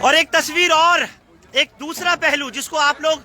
और एक तस्वीर और एक दूसरा पहलू जिसको आप लोग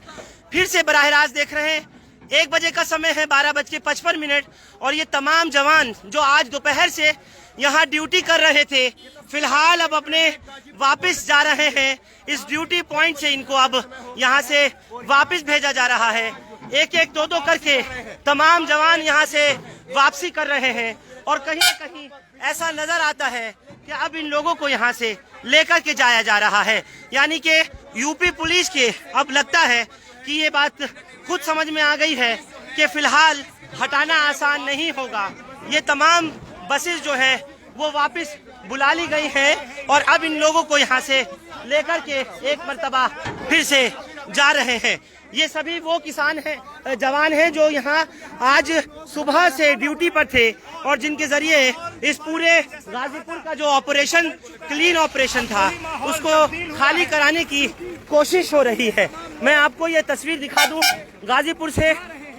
फिर से बराह रास्त देख रहे हैं। 1 बजे का समय है, 12:55 और ये तमाम जवान जो आज दोपहर से यहाँ ड्यूटी कर रहे थे, फिलहाल अब अपने वापस जा रहे हैं। इस ड्यूटी पॉइंट से इनको अब यहाँ से वापस भेजा जा रहा है। एक एक दो करके तमाम जवान यहाँ से वापसी कर रहे हैं और कहीं न कहीं ऐसा नजर आता है कि अब इन लोगों को यहाँ से लेकर के जाया जा रहा है। यानी कि यूपी पुलिस के अब लगता है कि ये बात खुद समझ में आ गई है कि फिलहाल हटाना आसान नहीं होगा। ये तमाम बसेस जो है वो वापस बुला ली गई हैं और अब इन लोगों को यहाँ से लेकर के एक मर्तबा फिर से जा रहे हैं। ये सभी वो किसान हैं, जवान हैं जो यहाँ आज सुबह से ड्यूटी पर थे और जिनके जरिए इस पूरे गाजीपुर का जो ऑपरेशन, क्लीन ऑपरेशन था, उसको खाली कराने की कोशिश हो रही है। मैं आपको ये तस्वीर दिखा दूं गाजीपुर से,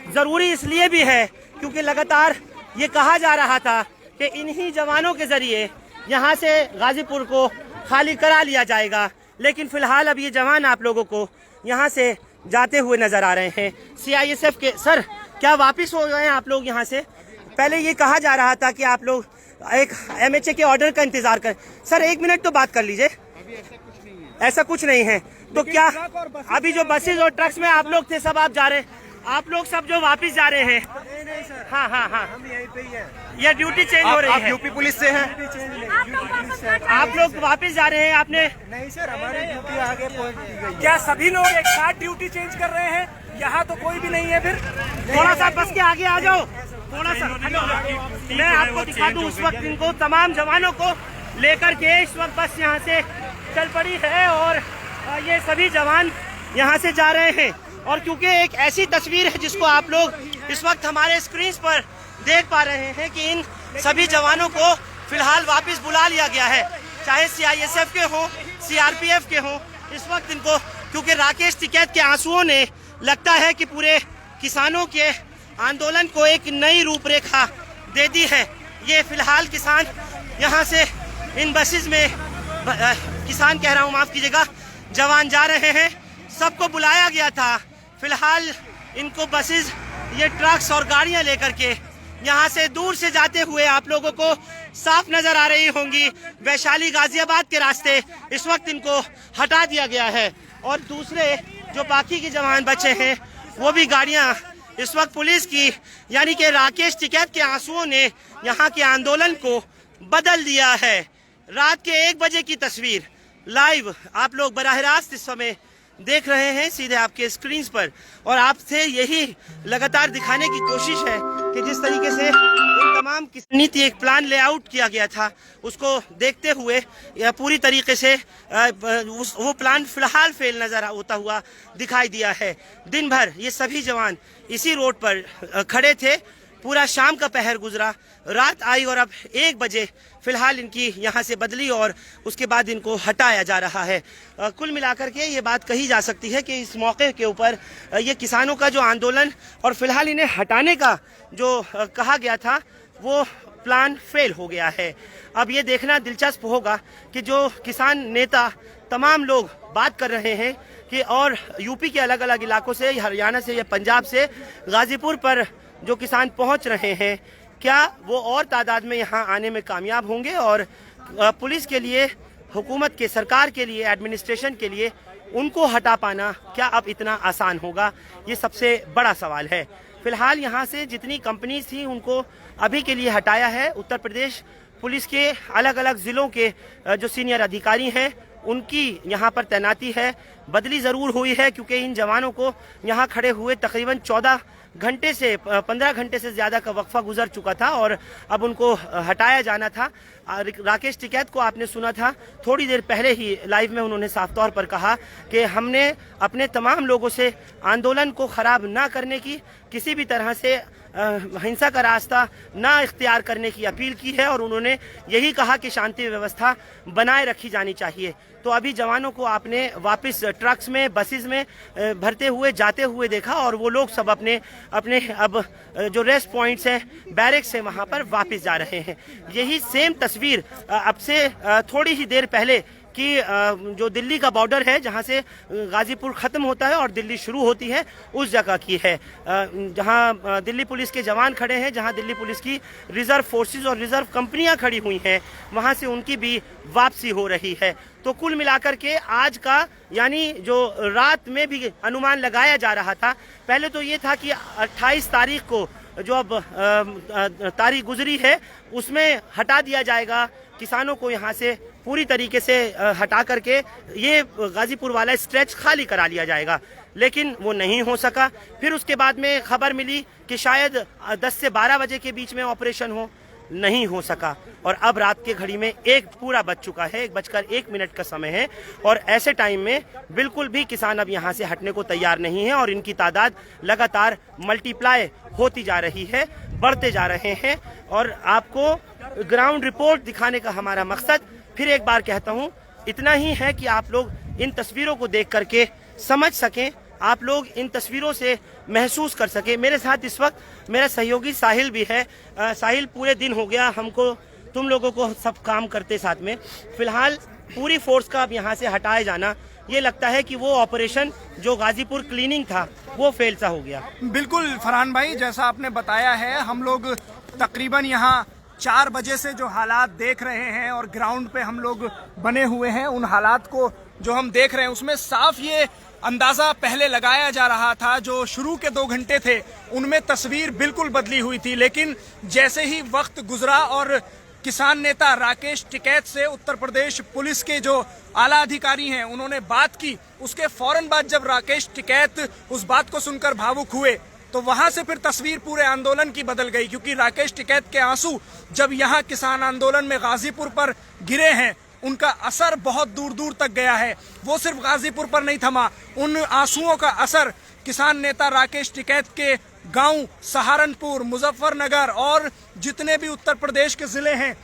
जरूरी इसलिए भी है क्योंकि लगातार ये कहा जा रहा था कि इन्हीं जवानों के जरिए यहाँ से गाजीपुर को खाली करा लिया जाएगा, लेकिन फिलहाल अब ये जवान आप लोगों को यहाँ से जाते हुए नजर आ रहे हैं। CISF के सर, क्या वापस हो गए हैं आप लोग यहाँ से? पहले ये कहा जा रहा था कि आप लोग एक MHA के ऑर्डर का इंतजार कर। सर 1 मिनट तो बात कर लीजिए। ऐसा कुछ नहीं है तो क्या अभी जो बसेस और ट्रक्स में आप लोग थे सब आप जा रहे हैं? आप लोग सब जो वापस जा रहे हैं? नहीं सर, हाँ हाँ हाँ, हम यहीं पे ही हैं। ये ड्यूटी चेंज हो रही है। यूपी पुलिस से हैं? आप लोग वापस जा रहे हैं? आपने नहीं सर, हमारी ड्यूटी आगे पहुंच गई। क्या सभी लोग एक साथ ड्यूटी चेंज कर रहे हैं? यहाँ तो कोई भी नहीं है। फिर थोड़ा सा बस के आगे आ जाओ, थोड़ा सा। मैं आपको दिखा दूं, उस वक्त इनको तमाम जवानों को लेकर के इस वक्त बस यहाँ से चल पड़ी है और ये सभी जवान यहाँ से जा रहे हैं। और क्योंकि एक ऐसी तस्वीर है जिसको आप लोग इस वक्त हमारे स्क्रीन पर देख पा रहे हैं कि इन सभी जवानों को फिलहाल वापस बुला लिया गया है, चाहे CISF के हों, CRPF के हों। इस वक्त इनको, क्योंकि राकेश टिकैत के आंसुओं ने लगता है कि पूरे किसानों के आंदोलन को एक नई रूपरेखा दे दी है। ये फिलहाल किसान यहाँ से इन बसेस में, किसान कह रहा हूँ, माफ कीजिएगा, जवान जा रहे हैं। सबको बुलाया गया था, फिलहाल इनको बसेस, ये ट्रक्स और गाड़ियां लेकर के यहाँ से दूर से जाते हुए आप लोगों को साफ नजर आ रही होंगी। वैशाली गाजियाबाद के रास्ते इस वक्त इनको हटा दिया गया है और दूसरे जो बाकी के जवान बचे हैं वो भी गाड़ियां इस वक्त पुलिस की, यानी कि राकेश टिकैत के आंसुओं ने यहाँ के आंदोलन को बदल दिया है। रात के 1 बजे की तस्वीर लाइव आप लोग बराह रास्त इस समय देख रहे हैं सीधे आपके स्क्रीन पर और आपसे यही लगातार दिखाने की कोशिश है कि जिस तरीके से इन तमाम नीति, एक प्लान लेआउट किया गया था, उसको देखते हुए यह पूरी तरीके से वो प्लान फिलहाल फेल नजर होता हुआ दिखाई दिया है। दिन भर ये सभी जवान इसी रोड पर खड़े थे, पूरा शाम का पहर गुजरा, रात आई और अब 1 बजे फिलहाल इनकी यहाँ से बदली और उसके बाद इनको हटाया जा रहा है। कुल मिलाकर के ये बात कही जा सकती है कि इस मौके के ऊपर ये किसानों का जो आंदोलन और फिलहाल इन्हें हटाने का जो कहा गया था वो प्लान फेल हो गया है। अब ये देखना दिलचस्प होगा कि जो किसान नेता तमाम लोग बात कर रहे हैं कि और यूपी के अलग अलग इलाकों से, हरियाणा से या पंजाब से गाजीपुर पर जो किसान पहुंच रहे हैं, क्या वो और तादाद में यहाँ आने में कामयाब होंगे और पुलिस के लिए, हुकूमत के, सरकार के लिए, एडमिनिस्ट्रेशन के लिए उनको हटा पाना क्या अब इतना आसान होगा? ये सबसे बड़ा सवाल है। फिलहाल यहाँ से जितनी कंपनीज थी उनको अभी के लिए हटाया है। उत्तर प्रदेश पुलिस के अलग अलग ज़िलों के जो सीनियर अधिकारी हैं उनकी यहाँ पर तैनाती है। बदली ज़रूर हुई है क्योंकि इन जवानों को यहाँ खड़े हुए तकरीबन 14 घंटे से 15 घंटे से ज़्यादा का वक्फा गुजर चुका था और अब उनको हटाया जाना था। राकेश टिकैत को आपने सुना था, थोड़ी देर पहले ही लाइव में उन्होंने साफ तौर पर कहा कि हमने अपने तमाम लोगों से आंदोलन को ख़राब ना करने की, किसी भी तरह से हिंसा का रास्ता ना इख्तियार करने की अपील की है और उन्होंने यही कहा कि शांति व्यवस्था बनाए रखी जानी चाहिए। तो अभी जवानों को आपने वापस ट्रक्स में, बसेस में भरते हुए जाते हुए देखा और वो लोग सब अपने अपने अब जो रेस्ट पॉइंट्स हैं, बैरक्स हैं, वहाँ पर वापस जा रहे हैं। यही सेम तस्वीर अब से थोड़ी ही देर पहले कि जो दिल्ली का बॉर्डर है, जहां से गाजीपुर खत्म होता है और दिल्ली शुरू होती है, उस जगह की है, जहां दिल्ली पुलिस के जवान खड़े हैं, जहां दिल्ली पुलिस की रिजर्व फोर्सेस और रिजर्व कंपनियां खड़ी हुई हैं, वहां से उनकी भी वापसी हो रही है। तो कुल मिलाकर के आज का, यानी जो रात में भी अनुमान लगाया जा रहा था, पहले तो ये था कि 28 तारीख को जो अब तारीख गुजरी है उसमें हटा दिया जाएगा, किसानों को यहाँ से पूरी तरीके से हटा करके ये गाजीपुर वाला स्ट्रेच खाली करा लिया जाएगा, लेकिन वो नहीं हो सका। फिर उसके बाद में खबर मिली कि शायद 10 से 12 बजे के बीच में ऑपरेशन हो, नहीं हो सका। और अब रात के घड़ी में 1 पूरा बज चुका है, 1:01 का समय है, और ऐसे टाइम में बिल्कुल भी किसान अब यहाँ से हटने को तैयार नहीं है और इनकी तादाद लगातार मल्टीप्लाई होती जा रही है, बढ़ते जा रहे हैं। और आपको ग्राउंड रिपोर्ट दिखाने का हमारा मकसद, फिर एक बार कहता हूँ, इतना ही है कि आप लोग इन तस्वीरों को देख करके समझ सकें, आप लोग इन तस्वीरों से महसूस कर सके। मेरे साथ इस वक्त मेरा सहयोगी साहिल भी है। साहिल, पूरे दिन हो गया हमको, तुम लोगों को सब काम करते साथ में, फिलहाल पूरी फोर्स का अब यहाँ से हटाए जाना, ये लगता है कि वो ऑपरेशन जो गाजीपुर क्लीनिंग था वो फेल सा हो गया। बिल्कुल फरहान भाई, जैसा आपने बताया है, हम लोग तकरीबन यहाँ 4 बजे से जो हालात देख रहे हैं और ग्राउंड पे हम लोग बने हुए हैं, उन हालात को जो हम देख रहे हैं उसमें साफ ये अंदाजा पहले लगाया जा रहा था, जो शुरू के 2 घंटे थे उनमें तस्वीर बिल्कुल बदली हुई थी। लेकिन जैसे ही वक्त गुजरा और किसान नेता राकेश टिकैत से उत्तर प्रदेश पुलिस के जो आला अधिकारी हैं उन्होंने बात की, उसके फौरन बाद जब राकेश टिकैत उस बात को सुनकर भावुक हुए तो वहां से फिर तस्वीर पूरे आंदोलन की बदल गई, क्योंकि राकेश टिकैत के आंसू जब यहाँ किसान आंदोलन में गाजीपुर पर गिरे हैं, उनका असर बहुत दूर दूर तक गया है। वो सिर्फ गाजीपुर पर नहीं थमा, उन आंसुओं का असर किसान नेता राकेश टिकैत के गांव सहारनपुर, मुजफ्फरनगर और जितने भी उत्तर प्रदेश के जिले हैं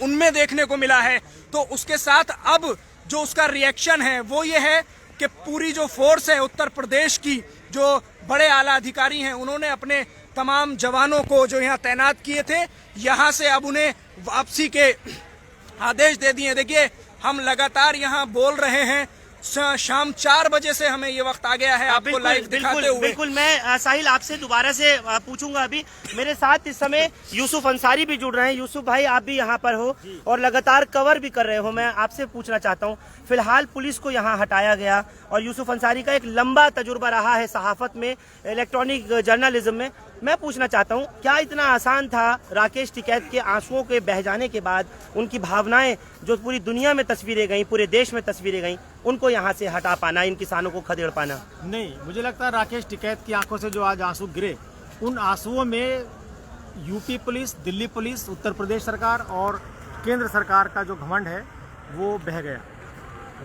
उनमें देखने को मिला है। तो उसके साथ अब जो उसका रिएक्शन है वो ये है कि पूरी जो फोर्स है उत्तर प्रदेश की, जो बड़े आला अधिकारी हैं, उन्होंने अपने तमाम जवानों को जो यहाँ तैनात किए थे, यहाँ से अब उन्हें वापसी के आदेश दे दिए। देखिए, हम लगातार यहाँ बोल रहे हैं, शाम 4 बजे से हमें ये वक्त आ गया है आपको लाइव दिखाते हुए। बिल्कुल, मैं साहिल आपसे दोबारा से पूछूंगा। अभी मेरे साथ इस समय यूसुफ अंसारी भी जुड़ रहे हैं। यूसुफ भाई, आप भी यहाँ पर हो और लगातार कवर भी कर रहे हो। मैं आपसे पूछना चाहता हूँ, फिलहाल पुलिस को यहाँ हटाया गया और यूसुफ अंसारी का एक लंबा तजुर्बा रहा है सहाफत में, इलेक्ट्रॉनिक जर्नलिज्म में। मैं पूछना चाहता हूँ, क्या इतना आसान था राकेश टिकैत के आंसुओं के बह जाने के बाद, उनकी भावनाएं जो पूरी दुनिया में तस्वीरें गई, पूरे देश में तस्वीरें गई, उनको यहाँ से हटा पाना, इन किसानों को खदेड़ पाना? नहीं, मुझे लगता है राकेश टिकैत की आंखों से जो आज आंसू गिरे, उन आंसुओं में UP police, Delhi police, Uttar Pradesh सरकार और केंद्र सरकार का जो घमंड है वो बह गया।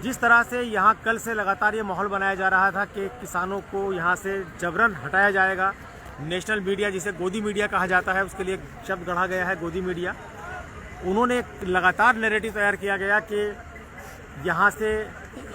जिस तरह से यहाँ कल से लगातार ये माहौल बनाया जा रहा था कि किसानों को यहाँ से जबरन हटाया जाएगा, नेशनल मीडिया जिसे गोदी मीडिया कहा जाता है, उसके लिए एक शब्द गढ़ा गया है गोदी मीडिया, उन्होंने लगातार नैरेटिव तैयार किया गया कि यहाँ से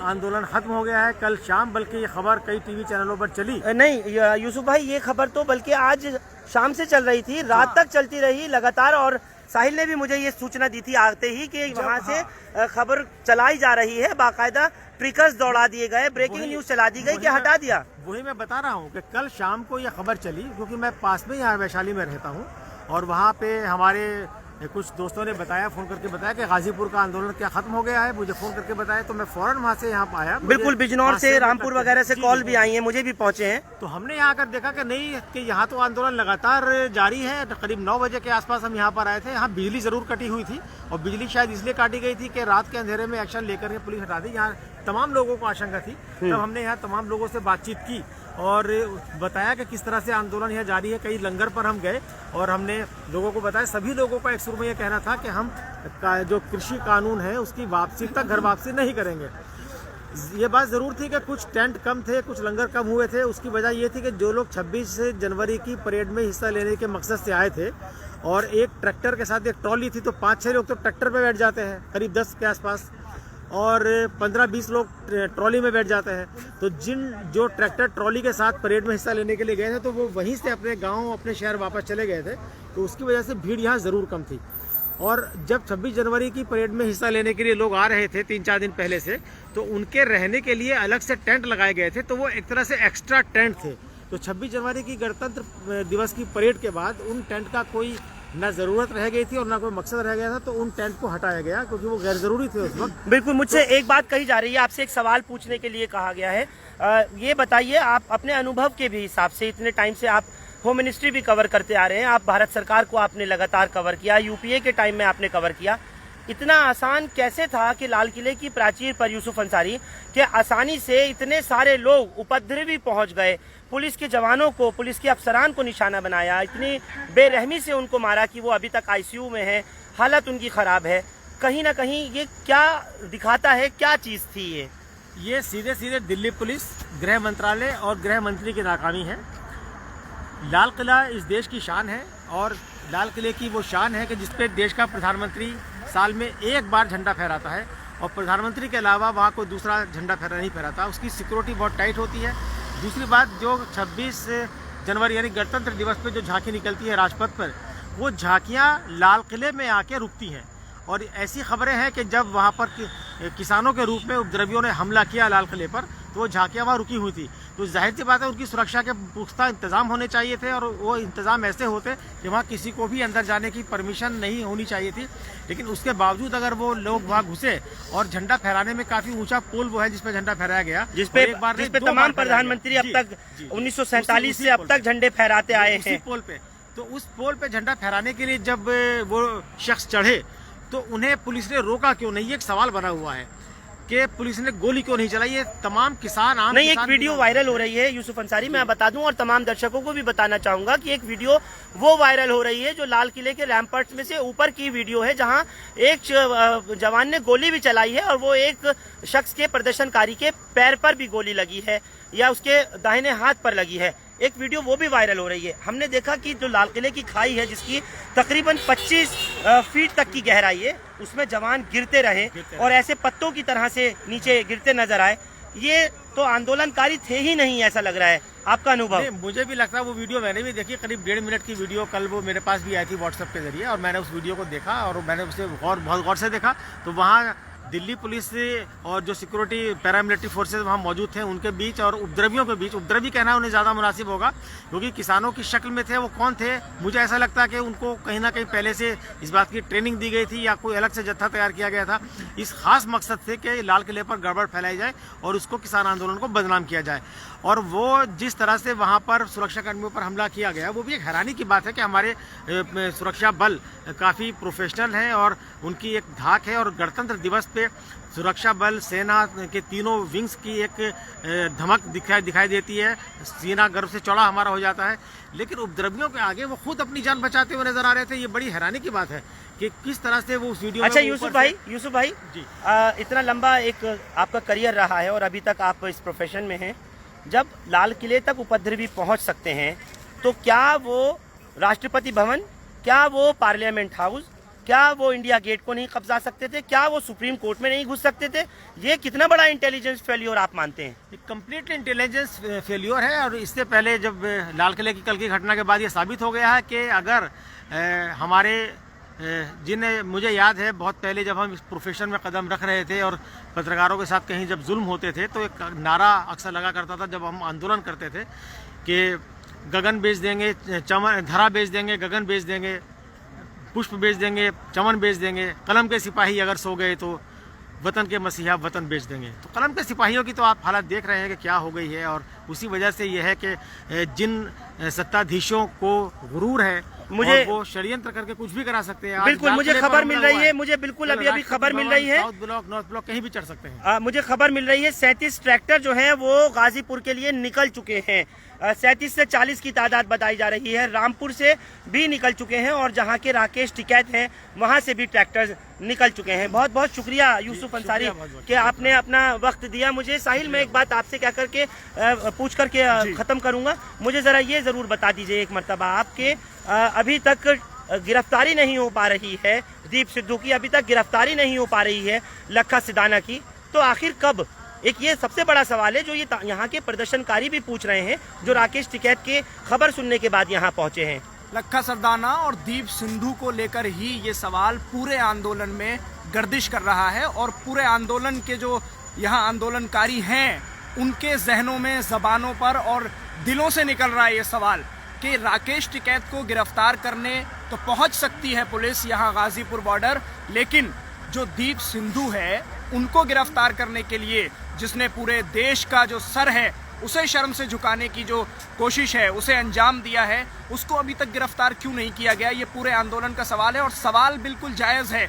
आंदोलन खत्म हो गया है कल शाम, बल्कि ये खबर कई टीवी चैनलों पर चली। नहीं यूसुफ भाई, ये खबर तो बल्कि आज शाम से चल रही थी, रात तक चलती रही लगातार, और साहिल ने भी मुझे ये सूचना दी थी आते ही कि वहाँ से खबर चलाई जा रही है, बाकायदा ट्रिकर्स दौड़ा दिए गए, ब्रेकिंग न्यूज चला दी गई कि हटा दिया। वही मैं बता रहा हूँ कि कल शाम को ये खबर चली, क्योंकि मैं पास में यहाँ वैशाली में रहता हूँ और वहाँ पे हमारे कुछ दोस्तों ने बताया, फोन करके बताया कि गाजीपुर का आंदोलन क्या खत्म हो गया है, मुझे फोन करके बताया, तो मैं फौरन वहाँ से यहाँ आया। बिल्कुल, बिजनौर से, रामपुर वगैरह से कॉल भी आई है, मुझे भी पहुँचे हैं। तो हमने यहाँ आकर देखा कि नहीं, कि यहाँ तो आंदोलन लगातार जारी है। करीब 9 बजे के आसपास हम यहाँ पर आए थे। यहाँ बिजली जरूर कटी हुई थी और बिजली शायद इसलिए काटी गई थी कि रात के अंधेरे में एक्शन लेकर के पुलिस हटा दी। यहाँ तमाम लोगों को आशंका थी, तब हमने यहाँ तमाम लोगों से बातचीत की और बताया कि किस तरह से आंदोलन यहाँ जारी है। कई लंगर पर हम गए और हमने लोगों को बताया, सभी लोगों का एक सुर में यह कहना था कि हम जो कृषि कानून है उसकी वापसी तक घर वापसी नहीं करेंगे। ये बात ज़रूर थी कि कुछ टेंट कम थे, कुछ लंगर कम हुए थे। उसकी वजह ये थी कि जो लोग 26 जनवरी की परेड में हिस्सा लेने के मकसद से आए थे और एक ट्रैक्टर के साथ एक ट्रॉली थी, तो 5-6 लोग तो ट्रैक्टर पे बैठ जाते हैं करीब 10 के आसपास, और 15-20 लोग ट्रॉली में बैठ जाते हैं। तो जो ट्रैक्टर ट्रॉली के साथ परेड में हिस्सा लेने के लिए गए थे, तो वो वहीं से अपने गांव, अपने शहर वापस चले गए थे। तो उसकी वजह से भीड़ यहाँ ज़रूर कम थी। और जब 26 जनवरी की परेड में हिस्सा लेने के लिए लोग आ रहे थे 3-4 दिन पहले से, तो उनके रहने के लिए अलग से टेंट लगाए गए थे, तो वो एक तरह से एक्स्ट्रा टेंट थे। तो 26 जनवरी की गणतंत्र दिवस की परेड के बाद उन टेंट का कोई ना ज़रूरत रह गई थी और ना कोई मकसद रह गया था, तो उन टेंट को हटाया गया क्योंकि वो गैर ज़रूरी थे उस वक्त। बिल्कुल, मुझसे एक बात कही जा रही है, आपसे एक सवाल पूछने के लिए कहा गया है। ये बताइए, आप अपने अनुभव के भी हिसाब से, इतने टाइम से आप होम मिनिस्ट्री भी कवर करते आ रहे हैं, आप भारत सरकार को आपने लगातार कवर किया, यूपीए के टाइम में आपने कवर किया, इतना आसान कैसे था कि लाल किले की प्राचीर पर यूसुफ अंसारी के आसानी से इतने सारे लोग उपद्रवी पहुंच गए, पुलिस के जवानों को, पुलिस के अफसरान को निशाना बनाया, इतनी बेरहमी से उनको मारा कि वो अभी तक आईसीयू में है, हालत उनकी खराब है। कहीं ना कहीं ये क्या दिखाता है, क्या चीज़ थी ये सीधे सीधे दिल्ली पुलिस, गृह मंत्रालय और गृह मंत्री की नाकामी है। लाल किला इस देश की शान है और लाल किले की वो शान है कि जिसपे देश का प्रधानमंत्री साल में एक बार झंडा फहराता है और प्रधानमंत्री के अलावा वहाँ कोई दूसरा झंडा नहीं फहराता। उसकी सिक्योरिटी बहुत टाइट होती है। दूसरी बात, जो 26 जनवरी यानी गणतंत्र दिवस पे जो झांकी निकलती है राजपथ पर, वो झांकियाँ लाल किले में आके रुकती हैं। और ऐसी खबरें हैं कि जब वहाँ पर किसानों के रूप में उपद्रवियों ने हमला किया लाल किले पर, तो वो झांकियाँ वहाँ रुकी हुई थी। तो जाहिर सी बात है उनकी सुरक्षा के पुख्ता इंतजाम होने चाहिए थे और वो इंतजाम ऐसे होते कि वहाँ किसी को भी अंदर जाने की परमिशन नहीं होनी चाहिए थी। लेकिन उसके बावजूद अगर वो लोग वहाँ घुसे और झंडा फहराने में काफी ऊंचा पोल वो है जिसपे झंडा फहराया गया, जिसपे तमाम प्रधानमंत्री अब तक 1947 से अब तक झंडे फहराते आए हैं पोल पे। तो उस पोल पे झंडा फहराने के लिए जब वो शख्स चढ़े तो उन्हें पुलिस ने रोका क्यों नहीं, ये एक सवाल बना हुआ है कि पुलिस ने गोली क्यों नहीं चलाई। ये तमाम किसान नहीं, एक वीडियो वायरल हो रही है यूसुफ अंसारी, मैं बता दूं और तमाम दर्शकों को भी बताना चाहूंगा कि एक वीडियो वो वायरल हो रही है जो लाल किले के रैम्पर्ट में से ऊपर की वीडियो है, जहां एक जवान ने गोली भी चलाई है और वो एक शख्स के प्रदर्शनकारी के पैर पर भी गोली लगी है या उसके दाहिने हाथ पर लगी है। एक वीडियो वो भी वायरल हो रही है। हमने देखा कि जो लाल किले की खाई है जिसकी तकरीबन 25 फीट तक की गहराई है, उसमें जवान गिरते रहे और ऐसे पत्तों की तरह से नीचे गिरते नजर आए। ये तो आंदोलनकारी थे ही नहीं, ऐसा लग रहा है। आपका अनुभव? मुझे भी लगता है, वो वीडियो मैंने भी देखी, करीब 1.5 मिनट की वीडियो कल वो मेरे पास भी आई थी व्हाट्सएप के जरिए और मैंने उस वीडियो को देखा और मैंने उसे बहुत गौर से देखा। तो वहाँ दिल्ली पुलिस और जो सिक्योरिटी पैरामिलिट्री फोर्सेज वहाँ मौजूद थे उनके बीच और उपद्रवियों के बीच, उपद्रवी कहना उन्हें ज़्यादा मुनासिब होगा क्योंकि किसानों की शक्ल में थे। वो कौन थे? मुझे ऐसा लगता है कि उनको कहीं ना कहीं पहले से इस बात की ट्रेनिंग दी गई थी या कोई अलग से जत्था तैयार किया गया था इस खास मकसद से कि लाल किले पर गड़बड़ फैलाई जाए और उसको किसान आंदोलन को बदनाम किया जाए। और वो जिस तरह से वहाँ पर सुरक्षा कर्मियों पर हमला किया गया, वो भी एक हैरानी की बात है कि हमारे सुरक्षा बल काफ़ी प्रोफेशनल हैं और उनकी एक धाक है और गणतंत्र दिवस पे सुरक्षा बल, सेना के तीनों विंग्स की एक धमक दिखाई देती है। सीना गर्व से चौड़ा हमारा हो जाता है। लेकिन उपद्रवियों के आगे वो खुद अपनी जान बचाते हुए नजर आ रहे थे। ये बड़ी हैरानी की बात है कि किस तरह से वो उस वीडियो अच्छा यूसुफ भाई जी, इतना लंबा एक आपका करियर रहा है और अभी तक आप इस प्रोफेशन में हैं। जब लाल किले तक उपद्रवी पहुंच सकते हैं तो क्या वो राष्ट्रपति भवन, क्या वो पार्लियामेंट हाउस, क्या वो इंडिया गेट को नहीं कब्जा सकते थे? क्या वो सुप्रीम कोर्ट में नहीं घुस सकते थे? ये कितना बड़ा इंटेलिजेंस फेल्योर आप मानते हैं? कंप्लीट इंटेलिजेंस फेल्योर है। और इससे पहले जब लाल किले की कल की घटना के बाद ये साबित हो गया है कि अगर हमारे मुझे याद है बहुत पहले जब हम इस प्रोफेशन में कदम रख रहे थे और पत्रकारों के साथ कहीं जब जुल्म होते थे तो एक नारा अक्सर लगा करता था जब हम आंदोलन करते थे कि गगन बेच देंगे, चमन धरा बेच देंगे, गगन बेच देंगे, पुष्प बेच देंगे, चमन बेच देंगे, कलम के सिपाही अगर सो गए तो वतन के मसीहा वतन बेच देंगे। तो कलम के सिपाहियों की तो आप हालत देख रहे हैं कि क्या हो गई है। और उसी वजह से यह है कि जिन सत्ताधीशों को गुरूर है मुझे वो षड्यंत्र करके कुछ भी करा सकते हैं। बिल्कुल मुझे खबर मिल रही है, मुझे बिल्कुल अभी खबर मिल रही है, साउथ ब्लॉक, नॉर्थ ब्लॉक कहीं भी चढ़ सकते हैं। मुझे खबर मिल रही है 37 ट्रैक्टर जो है वो गाजीपुर के लिए निकल चुके हैं। 37 से 40 की तादाद बताई जा रही है। रामपुर से भी निकल चुके हैं और जहां के राकेश टिकैत हैं वहां से भी ट्रैक्टर निकल चुके हैं। बहुत बहुत शुक्रिया यूसुफ अंसारी कि आपने अपना वक्त दिया मुझे। साहिल, मैं एक बात आपसे क्या करके पूछ करके खत्म करूंगा, मुझे जरा ये जरूर बता दीजिए एक मरतबा, आपके अभी तक गिरफ्तारी नहीं हो पा रही है दीप सिद्धू की, अभी तक गिरफ्तारी नहीं हो पा रही है लखा सिदाना की, तो आखिर कब? एक ये सबसे बड़ा सवाल है जो ये यहाँ के प्रदर्शनकारी भी पूछ रहे हैं जो राकेश टिकैत के खबर सुनने के बाद यहाँ पहुंचे हैं। लखा सरदाना और दीप सिंधु को लेकर ही ये सवाल पूरे आंदोलन में गर्दिश कर रहा है और पूरे आंदोलन के जो यहाँ आंदोलनकारी हैं उनके जहनों में, जबानों पर और दिलों से निकल रहा है ये सवाल कि राकेश टिकैत को गिरफ्तार करने तो पहुंच सकती है पुलिस यहाँ गाजीपुर बॉर्डर, लेकिन जो दीप सिंधु है उनको गिरफ्तार करने के लिए जिसने पूरे देश का जो सर है उसे शर्म से झुकाने की जो कोशिश है, उसे अंजाम दिया है, उसको अभी तक गिरफ्तार क्यों नहीं किया गया, ये पूरे आंदोलन का सवाल है। और सवाल बिल्कुल जायज़ है।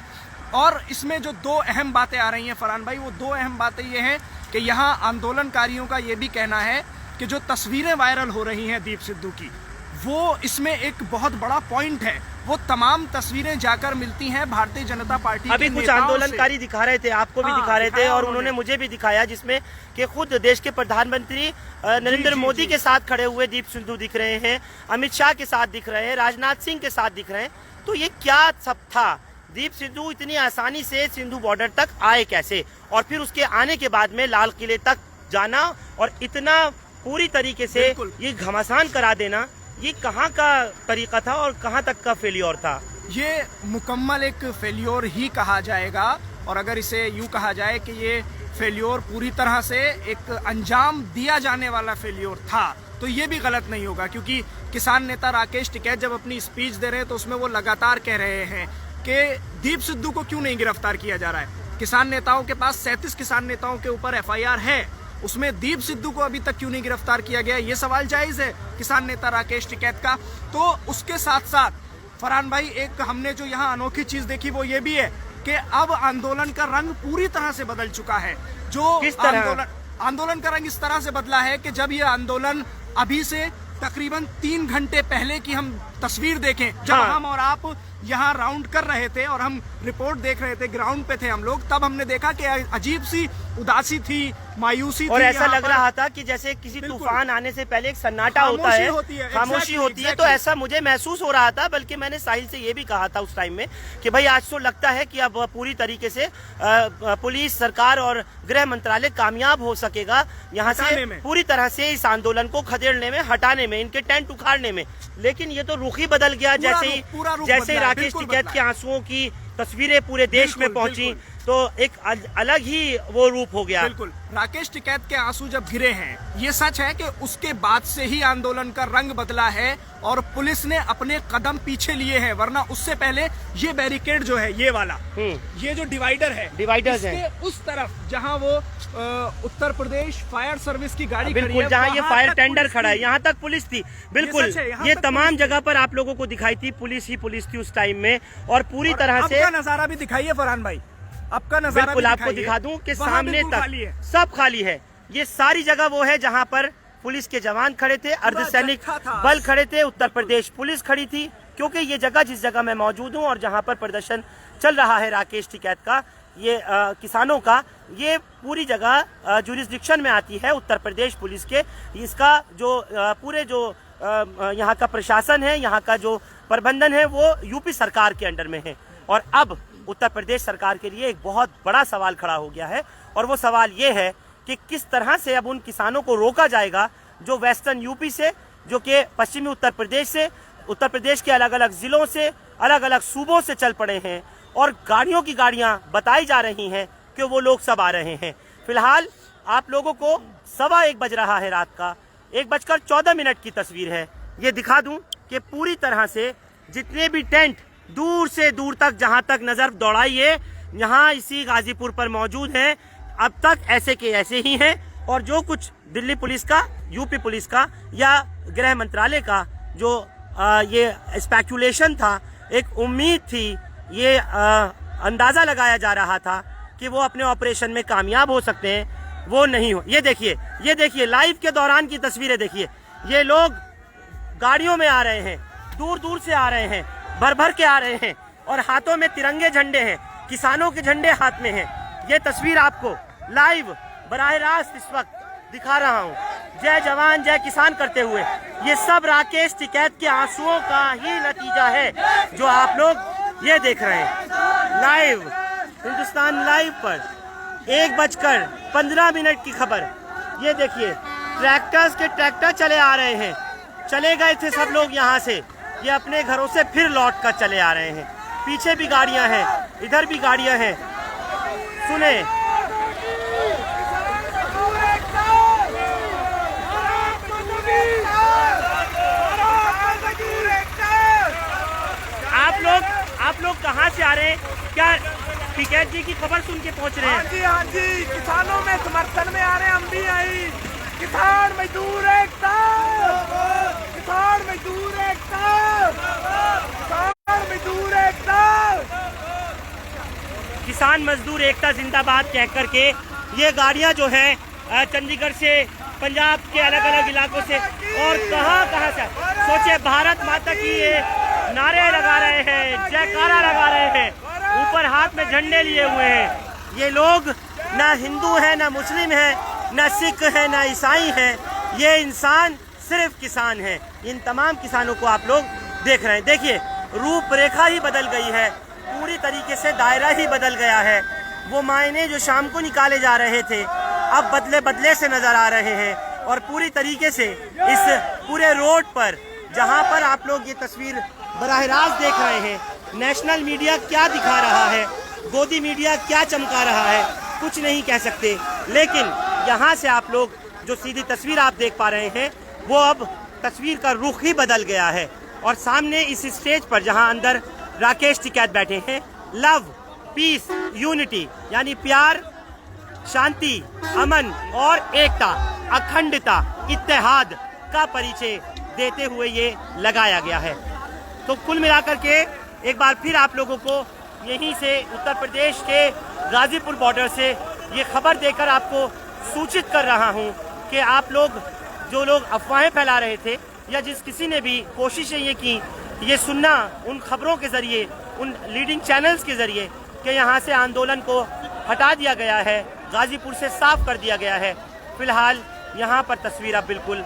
और इसमें जो दो अहम बातें आ रही हैं फरहान भाई, वो दो अहम बातें ये हैं कि यहाँ आंदोलनकारियों का ये भी कहना है कि जो तस्वीरें वायरल हो रही हैं दीप सिंधु की, वो इसमें एक बहुत बड़ा पॉइंट है। वो तमाम तस्वीरें जाकर मिलती हैं भारतीय जनता पार्टी अभी कुछ आंदोलनकारी दिखा रहे थे, आपको भी दिखा रहे थे और उन्होंने मुझे भी दिखाया, जिसमें कि खुद देश के प्रधानमंत्री नरेंद्र मोदी के साथ खड़े हुए दीप सिंधु दिख रहे हैं, अमित शाह के साथ दिख रहे हैं, राजनाथ सिंह के साथ दिख रहे हैं। तो ये क्या सब था? दीप सिंधु इतनी आसानी से सिंधु बॉर्डर तक आए कैसे, और फिर उसके आने के बाद में लाल किले तक जाना और इतना पूरी तरीके से ये घमासान करा देना, ये कहाँ का तरीका था और कहाँ तक का फेलियर था? ये मुकम्मल एक फेलियर ही कहा जाएगा। और अगर इसे यूं कहा जाए कि ये फेलियर पूरी तरह से एक अंजाम दिया जाने वाला फेलियर था, तो ये भी गलत नहीं होगा, क्योंकि किसान नेता राकेश टिकैत जब अपनी स्पीच दे रहे हैं तो उसमें वो लगातार कह रहे हैं कि दीप सिंधु को क्यों नहीं गिरफ्तार किया जा रहा है। किसान नेताओं के पास 37 किसान नेताओं के ऊपर FIR है, उसमें दीप सिंधु को अभी तक क्यों नहीं गिरफ्तार किया गया, ये सवाल जायज है किसान नेता राकेश टिकैत का। तो उसके साथ साथ फरहान भाई, एक हमने जो यहाँ अनोखी चीज देखी वो ये भी है कि अब आंदोलन का रंग पूरी तरह से बदल चुका है। जो किस तरह? आंदोलन का रंग इस तरह से बदला है कि जब ये आंदोलन अभी से तकरीबन 3 घंटे पहले की हम तस्वीर देखें, जब हम और आप यहाँ राउंड कर रहे थे और हम रिपोर्ट देख रहे थे, ग्राउंड पे थे हम लोग, तब हमने देखा कि अजीब सी उदासी थी, मायूसी और थी, ऐसा लग रहा था कि जैसे किसी तूफान आने से पहले एक सन्नाटा होता है, खामोशी होती है। तो ऐसा मुझे महसूस हो रहा था, बल्कि मैंने साहिल से ये भी कहा था उस टाइम में कि भाई आज तो लगता है कि अब पूरी तरीके से पुलिस, सरकार और गृह मंत्रालय कामयाब हो सकेगा यहाँ से पूरी तरह से इस आंदोलन को खदेड़ने में, हटाने में, इनके टेंट उखाड़ने में। लेकिन ये तो रुख ही बदल गया। जैसे राकेश टिकैत के आंसुओं की तस्वीरें पूरे देश में पहुंची तो एक अलग ही वो रूप हो गया। बिल्कुल, राकेश टिकैत के आंसू जब गिरे हैं, ये सच है कि उसके बाद से ही आंदोलन का रंग बदला है और पुलिस ने अपने कदम पीछे लिए हैं, वरना उससे पहले ये बैरिकेड जो है, ये वाला, ये जो डिवाइडर है, डिवाइडर्स है उस तरफ जहां वो उत्तर प्रदेश फायर सर्विस की गाड़ी खड़ी बिल्कुल, जहाँ ये फायर टेंडर खड़ा है, यहाँ तक पुलिस थी। बिल्कुल, ये तमाम जगह पर आप लोगों को दिखाई थी, पुलिस ही पुलिस थी उस टाइम में। और पूरी तरह से नजारा भी दिखाइए फरहान भाई, आपका नजारा बिल्कुल आपको दिखा दूं कि सामने तक सब खाली है। ये सारी जगह वो है जहां पर पुलिस के जवान खड़े थे, अर्धसैनिक बल खड़े थे, उत्तर प्रदेश पुलिस खड़ी थी, क्योंकि ये जगह जिस जगह मैं मौजूद हूं और जहां पर प्रदर्शन चल रहा है राकेश टिकैत का, ये किसानों का, ये पूरी जगह जुरिस्डिक्शन में आती है उत्तर प्रदेश पुलिस के। इसका जो पूरे जो यहाँ का प्रशासन है, यहाँ का जो प्रबंधन है, वो यूपी सरकार के अंडर में है। और अब उत्तर प्रदेश सरकार के लिए एक बहुत बड़ा सवाल खड़ा हो गया है, और वो सवाल ये है कि किस तरह से अब उन किसानों को रोका जाएगा जो वेस्टर्न यूपी से, जो कि पश्चिमी उत्तर प्रदेश से, उत्तर प्रदेश के अलग अलग जिलों से, अलग अलग सूबों से चल पड़े हैं और गाड़ियों की गाड़ियां बताई जा रही हैं कि वो लोग सब आ रहे हैं। फिलहाल आप लोगों को 1:15 बज रहा है रात का, 1:14 की तस्वीर है। ये दिखा दूं कि पूरी तरह से जितने भी टेंट दूर से दूर तक, जहां तक नजर दौड़ाइए, यहाँ इसी गाजीपुर पर मौजूद हैं, अब तक ऐसे के ऐसे ही हैं। और जो कुछ दिल्ली पुलिस का, यूपी पुलिस का या गृह मंत्रालय का जो ये स्पेकुलेशन था, एक उम्मीद थी, ये अंदाजा लगाया जा रहा था कि वो अपने ऑपरेशन में कामयाब हो सकते हैं, वो नहीं हो। ये देखिए लाइव के दौरान की तस्वीरें देखिए, ये लोग गाड़ियों में आ रहे हैं, दूर दूर से आ रहे हैं, भर भर के आ रहे हैं, और हाथों में तिरंगे झंडे हैं, किसानों के झंडे हाथ में हैं। ये तस्वीर आपको लाइव बराह रास्त इस वक्त दिखा रहा हूँ, जय जवान जय किसान करते हुए। ये सब राकेश टिकैत के आंसुओं का ही नतीजा है जो आप लोग ये देख रहे हैं लाइव हिंदुस्तान लाइव पर। 1:15 की खबर, ये देखिए ट्रैक्टर्स के ट्रैक्टर चले आ रहे हैं, चले गए थे सब लोग यहाँ से, ये अपने घरों से फिर लौट कर चले आ रहे हैं। पीछे भी गाड़ियां हैं, इधर भी गाड़ियां हैं। सुने, आप लोग कहाँ से आ रहे हैं? क्या टिकैत जी की खबर सुन के पहुँच रहे हैं? हाँ जी, किसानों में समर्थन में आ रहे हैं, हम भी आई। किसान मजदूर एकता, किसान मजदूर एकता, किसान मजदूर एकता, किसान मजदूर एकता जिंदाबाद कह करके ये गाड़ियां जो है चंडीगढ़ से, पंजाब के अलग अलग इलाकों से और कहां से, सोचिए, भारत माता की ये नारे लगा रहे हैं, जयकारा लगा रहे हैं, ऊपर हाथ में झंडे लिए हुए हैं। ये लोग ना हिंदू हैं, ना मुस्लिम हैं, ना सिख हैं, ना ईसाई हैं। ये इंसान सिर्फ किसान है। इन तमाम किसानों को आप लोग देख रहे हैं। देखिए, रूपरेखा ही बदल गई है, पूरी तरीके से दायरा ही बदल गया है। वो मायने जो शाम को निकाले जा रहे थे अब बदले बदले से नजर आ रहे हैं। और पूरी तरीके से इस पूरे रोड पर, जहां पर आप लोग ये तस्वीर बराह रास्त देख रहे हैं, नेशनल मीडिया क्या दिखा रहा है, गोदी मीडिया क्या चमका रहा है, कुछ नहीं कह सकते। लेकिन यहाँ से आप लोग जो सीधी तस्वीर आप देख पा रहे हैं, वो अब तस्वीर का रुख ही बदल गया है। और सामने इस स्टेज पर जहाँ अंदर राकेश टिकैत बैठे हैं, लव, पीस, यूनिटी यानी प्यार, शांति, अमन और एकता, अखंडता, इत्तेहाद का परिचय देते हुए ये लगाया गया है। तो कुल मिलाकर के एक बार फिर आप लोगों को यहीं से, उत्तर प्रदेश के गाजीपुर बॉर्डर से ये खबर देकर आपको सूचित कर रहा हूं कि आप लोग, जो लोग अफवाहें फैला रहे थे या जिस किसी ने भी कोशिशें ये की, ये सुनना उन खबरों के जरिए, उन लीडिंग चैनल्स के जरिए कि यहाँ से आंदोलन को हटा दिया गया है, गाजीपुर से साफ कर दिया गया है, फिलहाल यहाँ पर तस्वीर अब बिल्कुल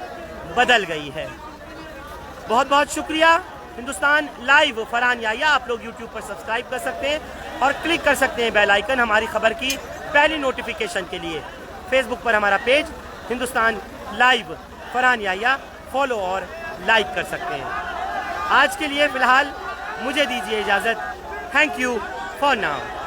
बदल गई है। बहुत बहुत शुक्रिया। हिंदुस्तान लाइव फरहान याह्या आप लोग यूट्यूब पर सब्सक्राइब कर सकते हैं और क्लिक कर सकते हैं बेल आइकन हमारी खबर की पहली नोटिफिकेशन के लिए। फेसबुक पर हमारा page Hindustan live Farhan Yahya follow और लाइक कर सकते हैं। आज के लिए फिलहाल मुझे दीजिए इजाज़त। Thank you for now.